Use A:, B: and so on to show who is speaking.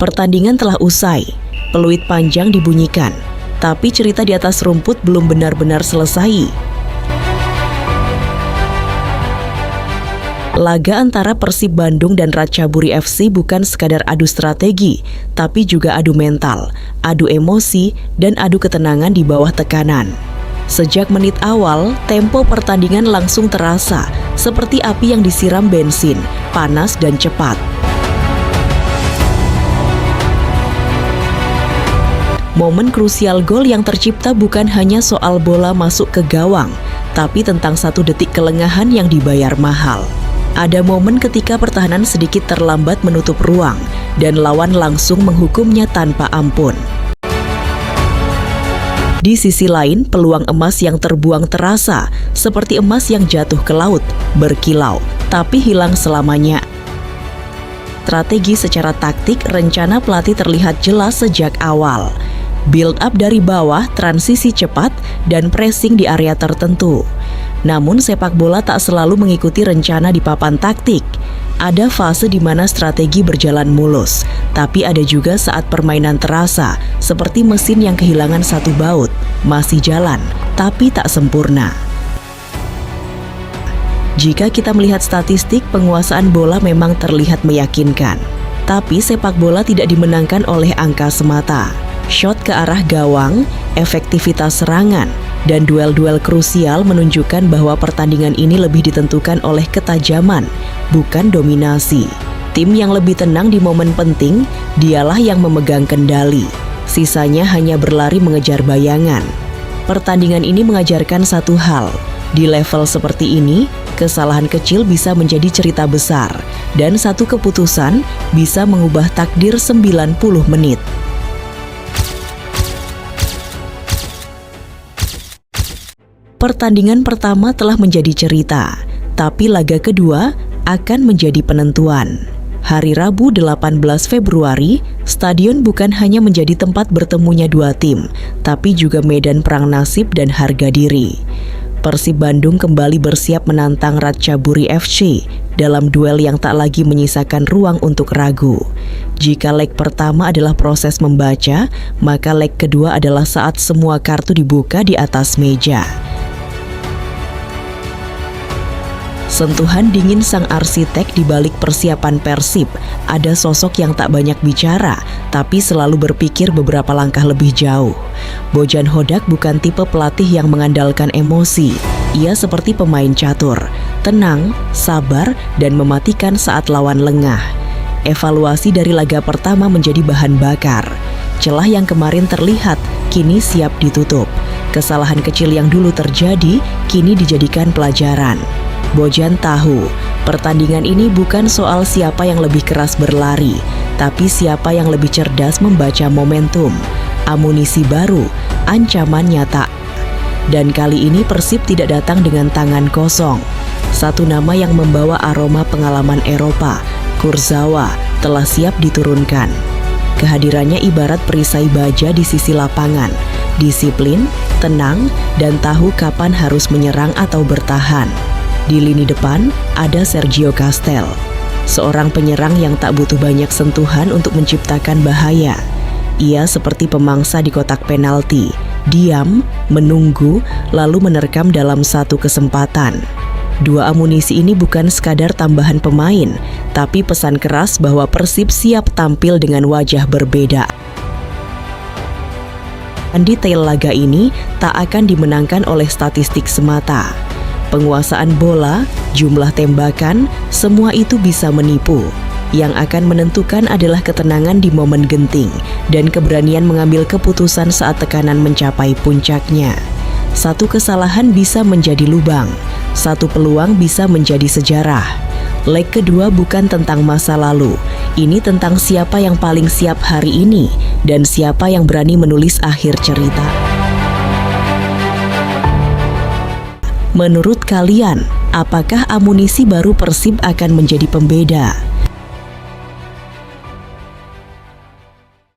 A: Pertandingan telah usai, peluit panjang dibunyikan, tapi cerita di atas rumput belum benar-benar selesai. Laga antara Persib Bandung dan Ratchaburi FC bukan sekadar adu strategi, tapi juga adu mental, adu emosi, dan adu ketenangan di bawah tekanan. Sejak menit awal, tempo pertandingan langsung terasa seperti api yang disiram bensin, panas dan cepat. Momen krusial gol yang tercipta bukan hanya soal bola masuk ke gawang, tapi tentang 1 detik kelengahan yang dibayar mahal. Ada momen ketika pertahanan sedikit terlambat menutup ruang, dan lawan langsung menghukumnya tanpa ampun. Di sisi lain, peluang emas yang terbuang terasa, seperti emas yang jatuh ke laut, berkilau, tapi hilang selamanya. Strategi secara taktik, rencana pelatih terlihat jelas sejak awal. Build up dari bawah, transisi cepat, dan pressing di area tertentu. Namun sepak bola tak selalu mengikuti rencana di papan taktik. Ada fase di mana strategi berjalan mulus, tapi ada juga saat permainan terasa seperti mesin yang kehilangan 1 baut, masih jalan, tapi tak sempurna. Jika kita melihat statistik, penguasaan bola memang terlihat meyakinkan. Tapi sepak bola tidak dimenangkan oleh angka semata. Shot ke arah gawang, efektivitas serangan, dan duel-duel krusial menunjukkan bahwa pertandingan ini lebih ditentukan oleh ketajaman, bukan dominasi. Tim yang lebih tenang di momen penting, dialah yang memegang kendali. Sisanya hanya berlari mengejar bayangan. Pertandingan ini mengajarkan satu hal. Di level seperti ini, kesalahan kecil bisa menjadi cerita besar, dan satu keputusan bisa mengubah takdir 90 menit. Pertandingan pertama telah menjadi cerita, tapi laga kedua akan menjadi penentuan. Hari Rabu 18 Februari, stadion bukan hanya menjadi tempat bertemunya 2 tim, tapi juga medan perang nasib dan harga diri. Persib Bandung kembali bersiap menantang Ratchaburi FC dalam duel yang tak lagi menyisakan ruang untuk ragu. Jika leg pertama adalah proses membaca, maka leg kedua adalah saat semua kartu dibuka di atas meja. Sentuhan dingin sang arsitek di balik persiapan Persib, ada sosok yang tak banyak bicara, tapi selalu berpikir beberapa langkah lebih jauh. Bojan Hodak bukan tipe pelatih yang mengandalkan emosi. Ia seperti pemain catur, tenang, sabar, dan mematikan saat lawan lengah. Evaluasi dari laga pertama menjadi bahan bakar. Celah yang kemarin terlihat, kini siap ditutup. Kesalahan kecil yang dulu terjadi, kini dijadikan pelajaran. Bojan tahu, pertandingan ini bukan soal siapa yang lebih keras berlari, tapi siapa yang lebih cerdas membaca momentum, amunisi baru, ancaman nyata. Dan kali ini Persib tidak datang dengan tangan kosong. Satu nama yang membawa aroma pengalaman Eropa, Kurzawa, telah siap diturunkan. Kehadirannya ibarat perisai baja di sisi lapangan, disiplin, tenang, dan tahu kapan harus menyerang atau bertahan. Di lini depan ada Sergio Castel, seorang penyerang yang tak butuh banyak sentuhan untuk menciptakan bahaya. Ia seperti pemangsa di kotak penalti, diam, menunggu, lalu menerkam dalam satu kesempatan. 2 amunisi ini bukan sekadar tambahan pemain, tapi pesan keras bahwa Persib siap tampil dengan wajah berbeda. Detail laga ini tak akan dimenangkan oleh statistik semata. Penguasaan bola, jumlah tembakan, semua itu bisa menipu. Yang akan menentukan adalah ketenangan di momen genting dan keberanian mengambil keputusan saat tekanan mencapai puncaknya. Satu kesalahan bisa menjadi lubang, satu peluang bisa menjadi sejarah. Leg kedua bukan tentang masa lalu, ini tentang siapa yang paling siap hari ini dan siapa yang berani menulis akhir cerita. Menurut kalian, apakah amunisi baru Persib akan menjadi pembeda?